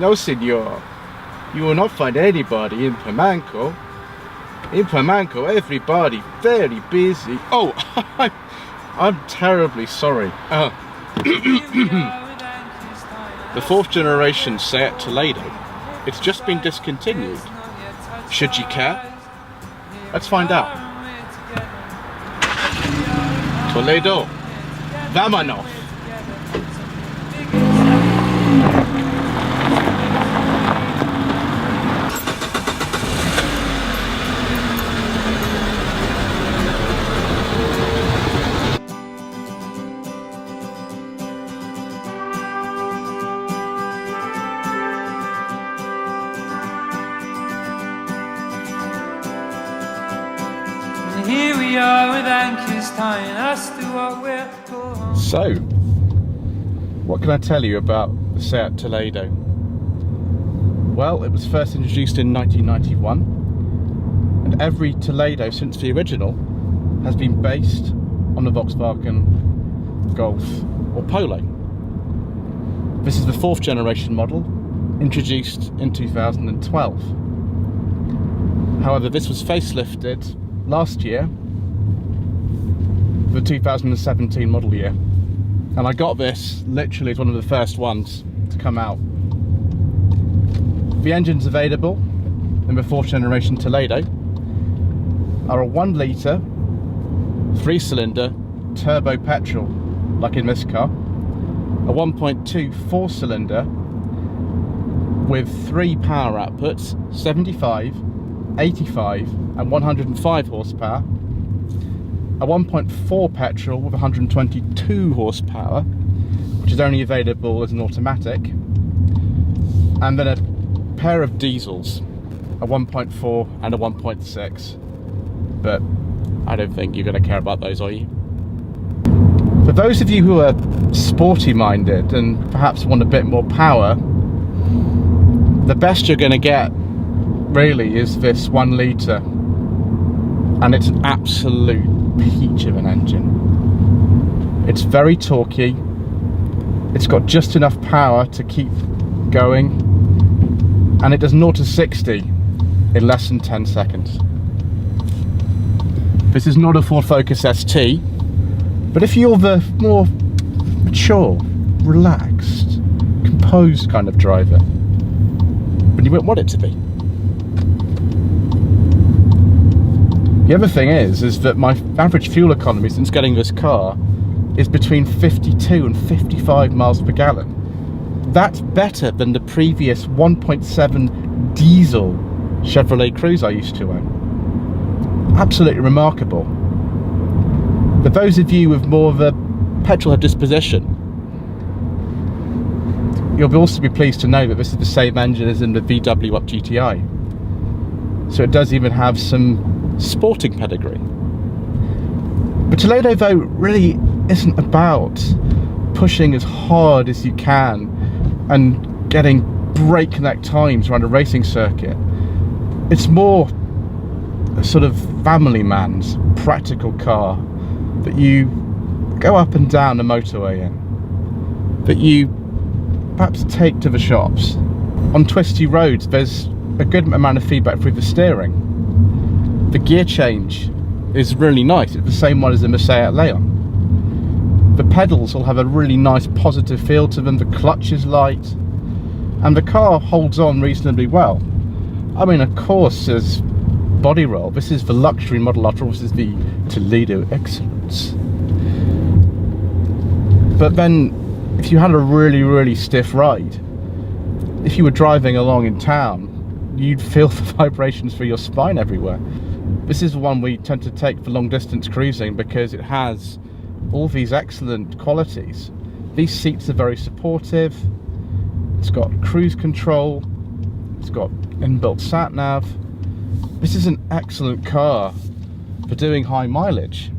No, senor. You will not find anybody in Pamanco. In Pamanco, everybody very busy. Oh, I'm terribly sorry. The 4th generation Seat Toledo. It's just been discontinued. Should you care? Let's find out. Toledo, vámonos. Here we are with anchors tying us to what we're going. So, what can I tell you about the Seat Toledo? Well, it was first introduced in 1991, and every Toledo since the original has been based on the Volkswagen Golf or Polo. This is the 4th generation model, introduced in 2012. However, this was facelifted last year, the 2017 model year, and I got this literally as one of the first ones to come out. The engines available in the 4th generation Toledo are a 1 litre 3-cylinder turbo petrol, like in this car, a 1.2 4-cylinder with 3 power outputs, 75, 85 and 105 horsepower, a 1.4 petrol with 122 horsepower, which is only available as an automatic, and then a pair of diesels, a 1.4 and a 1.6, but I don't think you're going to care about those, are you? For those of you who are sporty minded and perhaps want a bit more power, the best you're going to get really is this 1 litre, and it's an absolute peach of an engine. It's very torquey, it's got just enough power to keep going, and it does 0 to 60 in less than 10 seconds. This is not a Ford Focus ST, but if you're the more mature, relaxed, composed kind of driver, but you won't want it to be. The other thing is that my average fuel economy since getting this car is between 52 and 55 miles per gallon. That's better than the previous 1.7 diesel Chevrolet Cruze I used to own. Absolutely remarkable. For those of you with more of a petrolhead disposition, you'll also be pleased to know that this is the same engine as in the VW Up GTI. So it does even have some sporting pedigree. But Toledo though really isn't about pushing as hard as you can and getting breakneck times around a racing circuit. It's more a sort of family man's practical car that you go up and down the motorway in, that you perhaps take to the shops. On twisty roads there's a good amount of feedback through the steering. The gear change is really nice, it's the same one as the Seat Leon. The pedals will have a really nice positive feel to them, the clutch is light, and the car holds on reasonably well. I mean, of course, there's body roll. This is the luxury model after all, this is the Toledo Xcellence. But then, if you had a really stiff ride, if you were driving along in town, you'd feel the vibrations through your spine everywhere. This is the one we tend to take for long distance cruising because it has all these excellent qualities. These seats are very supportive, it's got cruise control, it's got inbuilt sat nav. This is an excellent car for doing high mileage.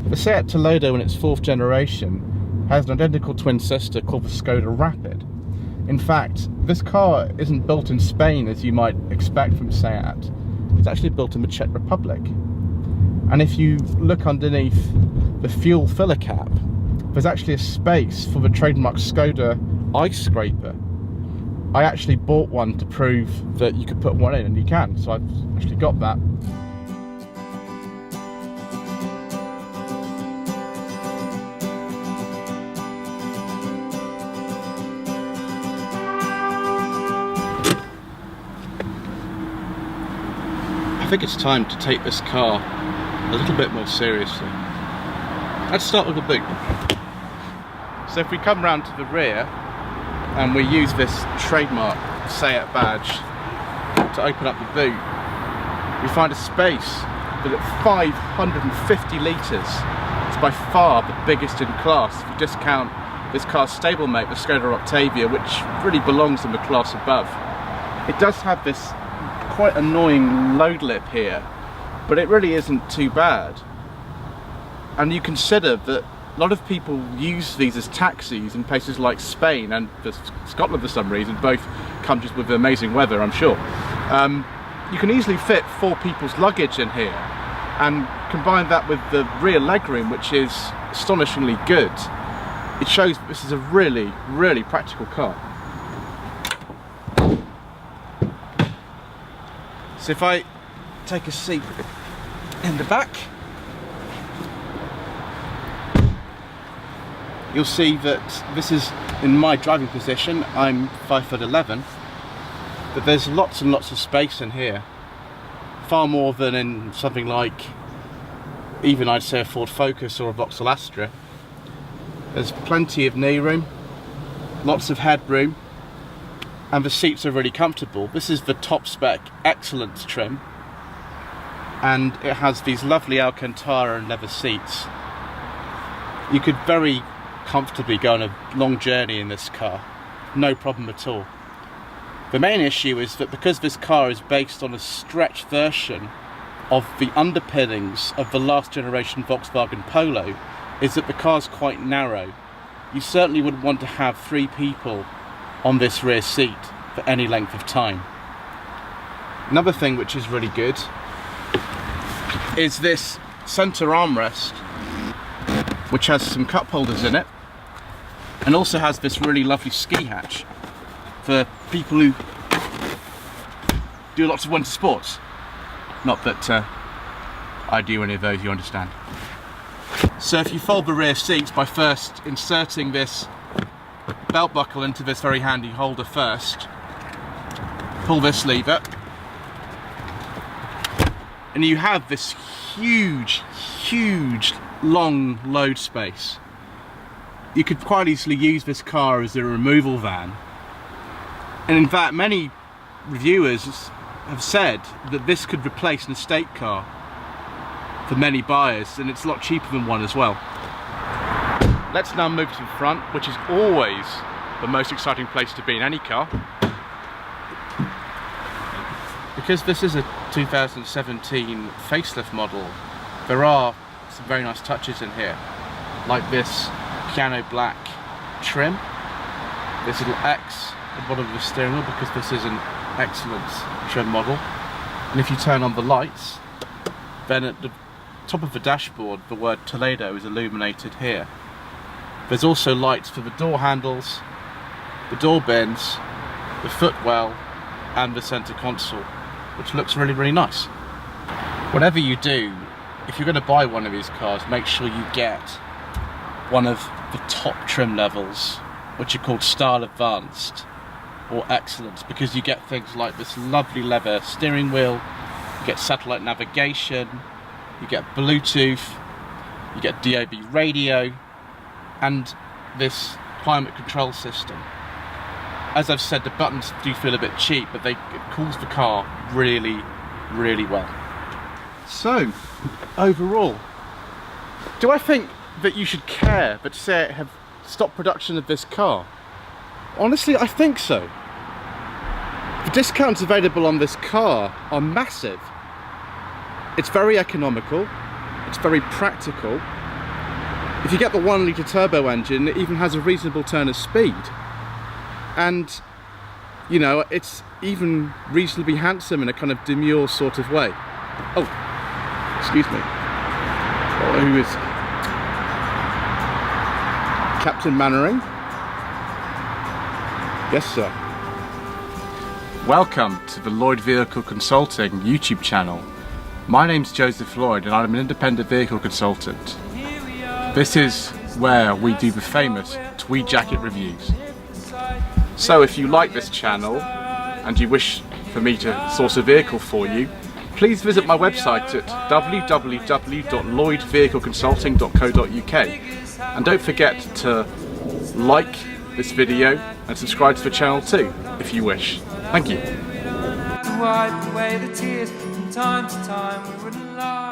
The Seat Toledo in its 4th generation has an identical twin sister called the Skoda Rapid. In fact, this car isn't built in Spain as you might expect from Seat. It's actually built in the Czech Republic. And if you look underneath the fuel filler cap, there's actually a space for the trademark Skoda ice scraper. I actually bought one to prove that you could put one in, and you can, so I've actually got that. I think it's time to take this car a little bit more seriously. Let's start with the boot. So if we come round to the rear and we use this trademark Seat badge to open up the boot, we find a space that at 550 litres is by far the biggest in class if you discount this car's stablemate, the Skoda Octavia, which really belongs in the class above. It does have this quite annoying load lip here, but it really isn't too bad. And you consider that a lot of people use these as taxis in places like Spain and Scotland for some reason, both countries with amazing weather, I'm sure. You can easily fit 4 people's luggage in here, and combine that with the rear legroom, which is astonishingly good. It shows that this is a really, really practical car. So if I take a seat in the back, you'll see that this is in my driving position. I'm 5'11", but there's lots and lots of space in here. Far more than in something like, even I'd say, a Ford Focus or a Vauxhall Astra. There's plenty of knee room, lots of headroom, and the seats are really comfortable. This is the top spec Xcellence trim, and it has these lovely Alcantara and leather seats. You could very comfortably go on a long journey in this car, no problem at all. The main issue is that because this car is based on a stretched version of the underpinnings of the last generation Volkswagen Polo, is that the car's quite narrow. You certainly wouldn't want to have 3 people on this rear seat for any length of time. Another thing which is really good is this centre armrest, which has some cup holders in it, and also has this really lovely ski hatch for people who do lots of winter sports. Not that I do any of those, you understand. So if you fold the rear seats by first inserting this belt buckle into this very handy holder first, pull this lever, and you have this huge, huge long load space. You could quite easily use this car as a removal van, and in fact many reviewers have said that this could replace an estate car for many buyers, and it's a lot cheaper than one as well. Let's now move to the front, which is always the most exciting place to be in any car. Because this is a 2017 facelift model, there are some very nice touches in here, like this piano black trim, this little X at the bottom of the steering wheel because this is an Xcellence trim model, and if you turn on the lights, then at the top of the dashboard the word Toledo is illuminated here. There's also lights for the door handles, the door bins, the footwell and the centre console, which looks really, really nice. Whatever you do, if you're going to buy one of these cars, make sure you get one of the top trim levels, which are called Style Advanced or Xcellence, because you get things like this lovely leather steering wheel, you get satellite navigation, you get Bluetooth, you get DAB radio, and this climate control system. As I've said, the buttons do feel a bit cheap, but it cools the car really, really well. So, overall, do I think that you should care that Seat have stopped production of this car? Honestly, I think so. The discounts available on this car are massive. It's very economical, it's very practical. If you get the 1 litre turbo engine, it even has a reasonable turn of speed. And, you know, it's even reasonably handsome in a kind of demure sort of way. Oh, excuse me. Oh, who is Captain Mannering? Yes, sir. Welcome to the Lloyd Vehicle Consulting YouTube channel. My name's Joseph Lloyd and I'm an independent vehicle consultant. This is where we do the famous Tweed jacket reviews. So if you like this channel and you wish for me to source a vehicle for you, please visit my website at www.lloydvehicleconsulting.co.uk and don't forget to like this video and subscribe to the channel too, if you wish. Thank you. To wipe away the tears from time to time, we wouldn't lie.